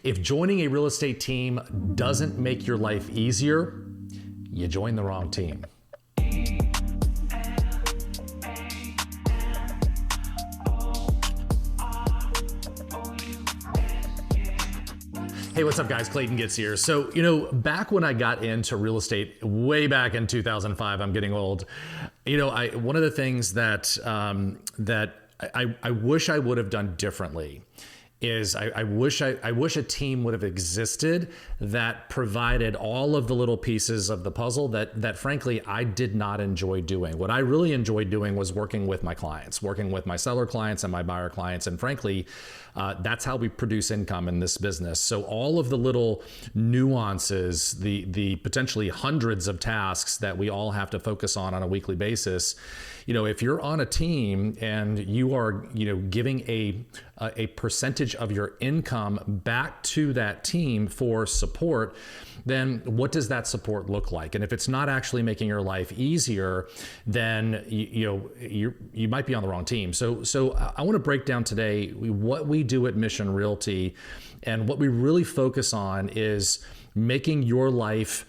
If joining a real estate team doesn't make your life easier, you joined the wrong team. Hey, what's up guys? Clayton Gitz here. So, back when I got into real estate way back in 2005, I'm getting old. One of the things that I wish I would have done differently is I wish a team would have existed that provided all of the little pieces of the puzzle that frankly I did not enjoy doing. What I really enjoyed doing was working with my clients, working with my seller clients and my buyer clients, and frankly, that's how we produce income in this business. So all of the little nuances, the potentially hundreds of tasks that we all have to focus on a weekly basis, if you're on a team and you are, giving a percentage of your income back to that team for support, then what does that support look like? And if it's not actually making your life easier, then you might be on the wrong team. So I want to break down today what we do at Mission Realty, and what we really focus on is making your life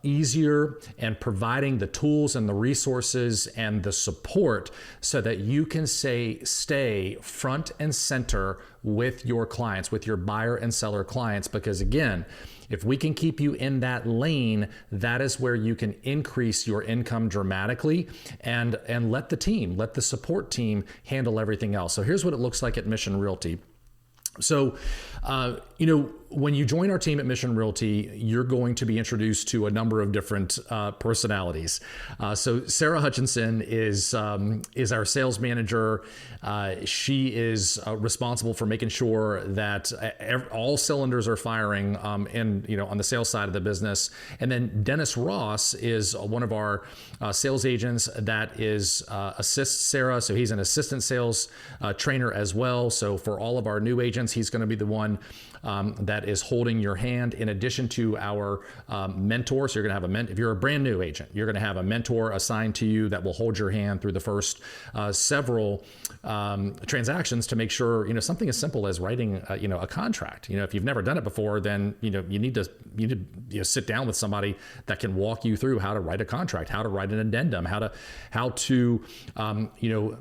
easier and providing the tools and the resources and the support so that you can stay front and center with your clients, with your buyer and seller clients. Because again, if we can keep you in that lane, that is where you can increase your income dramatically and let the support team handle everything else. So here's what it looks like at Mission Realty. So, when you join our team at Mission Realty, you're going to be introduced to a number of different personalities. So Sarah Hutchinson is our sales manager. She is responsible for making sure that all cylinders are firing on the sales side of the business. And then Dennis Ross is one of our sales agents that assists Sarah. So he's an assistant sales trainer as well. So for all of our new agents, he's going to be the one that is holding your hand, in addition to our mentor. So you're going to have if you're a brand new agent, you're going to have a mentor assigned to you that will hold your hand through the first several transactions to make sure, something as simple as writing, a contract. If you've never done it before, then, you need to sit down with somebody that can walk you through how to write a contract, how to write an addendum, how to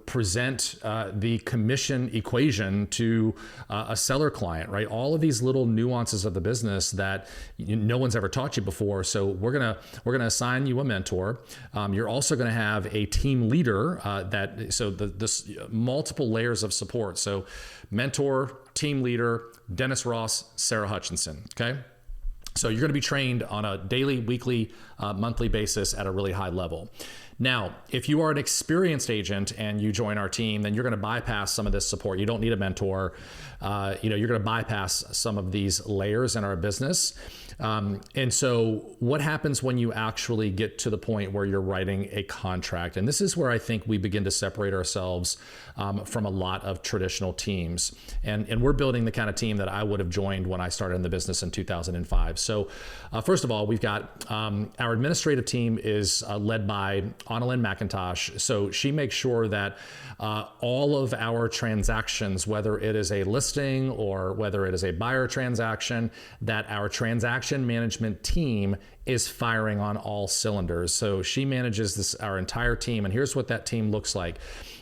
present the commission equation to a seller client, right? All of these little nuances of the business that no one's ever taught you before. So we're gonna assign you a mentor. You're also gonna have a team leader this multiple layers of support. So mentor, team leader, Dennis Ross, Sarah Hutchinson. Okay. So you're going to be trained on a daily, weekly, monthly basis at a really high level. Now, if you are an experienced agent and you join our team, then you're going to bypass some of this support. You don't need a mentor. You're going to bypass some of these layers in our business. And so what happens when you actually get to the point where you're writing a contract? And this is where I think we begin to separate ourselves from a lot of traditional teams. And we're building the kind of team that I would have joined when I started in the business in 2005. So first of all, we've got our administrative team is led by Annalyn McIntosh. So she makes sure that all of our transactions, whether it is a listing or whether it is a buyer transaction, that our transaction management team is firing on all cylinders. So she manages our entire team. And here's what that team looks like.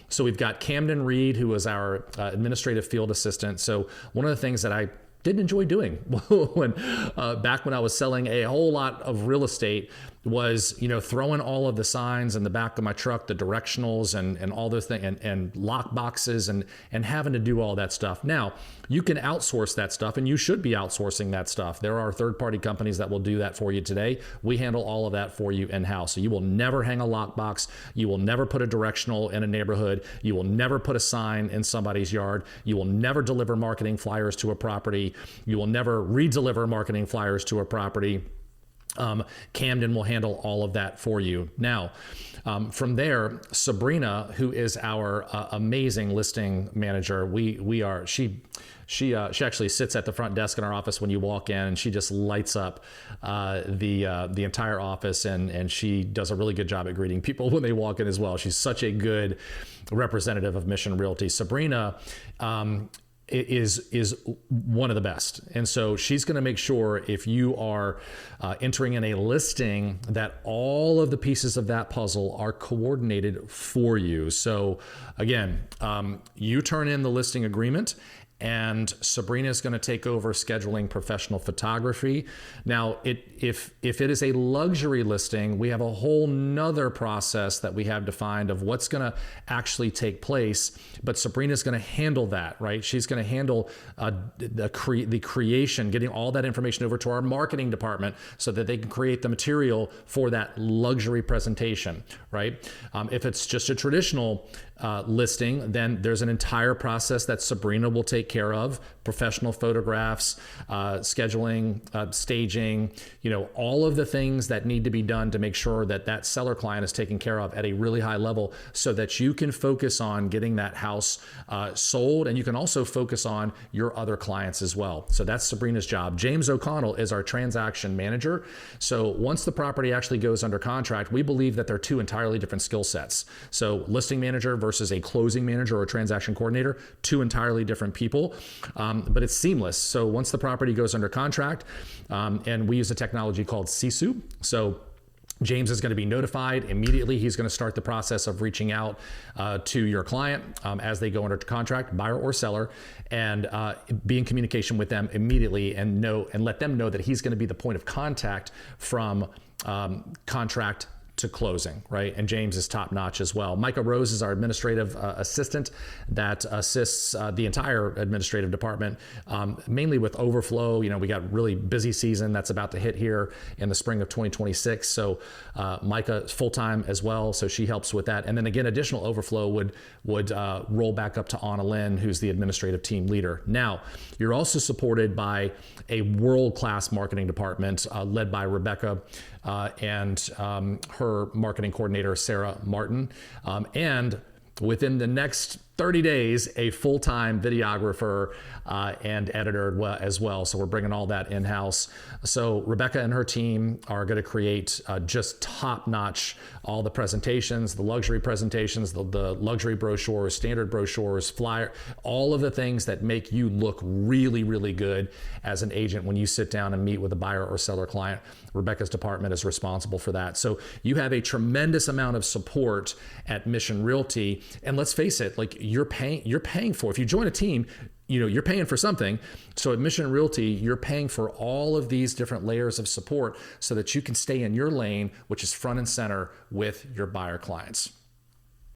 So we've got Camden Reed, who is our administrative field assistant. So one of the things that I didn't enjoy doing back when I was selling a whole lot of real estate was, throwing all of the signs in the back of my truck, the directionals and all those things and lock boxes and having to do all that stuff. Now, you can outsource that stuff, and you should be outsourcing that stuff. There are third-party companies that will do that for you today. We handle all of that for you in-house. So you will never hang a lockbox. You will never put a directional in a neighborhood. You will never put a sign in somebody's yard. You will never deliver marketing flyers to a property. You will never re-deliver marketing flyers to a property. Camden will handle all of that for you. Now, from there, Sabrina, who is our amazing listing manager, she actually sits at the front desk in our office when you walk in, and she just lights up the entire office, and she does a really good job at greeting people when they walk in as well. She's such a good representative of Mission Realty. Sabrina is one of the best. And so she's going to make sure if you are entering in a listing that all of the pieces of that puzzle are coordinated for you. So again, you turn in the listing agreement, and Sabrina is going to take over scheduling professional photography. Now, if it is a luxury listing, we have a whole nother process that we have defined of what's going to actually take place. But Sabrina is going to handle that, right? She's going to handle the creation, getting all that information over to our marketing department so that they can create the material for that luxury presentation, right? If it's just a traditional listing, then there's an entire process that Sabrina will take care of: professional photographs, scheduling, staging, all of the things that need to be done to make sure that that seller client is taken care of at a really high level, so that you can focus on getting that house sold, and you can also focus on your other clients as well. So that's Sabrina's job. James O'Connell is our transaction manager. So once the property actually goes under contract, we believe that they're two entirely different skill sets. So listing manager versus a closing manager or a transaction coordinator, two entirely different people, but it's seamless. So once the property goes under contract, and we use a technology called Sisu. So James is going to be notified immediately. He's going to start the process of reaching out to your client as they go under contract, buyer or seller, and be in communication with them immediately, and let them know that he's going to be the point of contact from contract to closing, right? And James is top notch as well. Micah Rose is our administrative assistant that assists the entire administrative department, mainly with overflow. We got really busy season that's about to hit here in the spring of 2026. So Micah is full-time as well. So she helps with that. And then again, additional overflow would roll back up to Anna Lynn, who's the administrative team leader. Now, you're also supported by a world-class marketing department led by Rebecca and her marketing coordinator, Sarah Martin. And within the next 30 days, a full-time videographer and editor as well. So we're bringing all that in-house. So Rebecca and her team are going to create just top-notch all the presentations, the luxury presentations, the luxury brochures, standard brochures, flyer, all of the things that make you look really, really good as an agent when you sit down and meet with a buyer or seller client. Rebecca's department is responsible for that. So you have a tremendous amount of support at Mission Realty. And let's face it, like you're paying for, if you join a team, you're paying for something. So at Mission Realty, you're paying for all of these different layers of support so that you can stay in your lane, which is front and center with your buyer clients.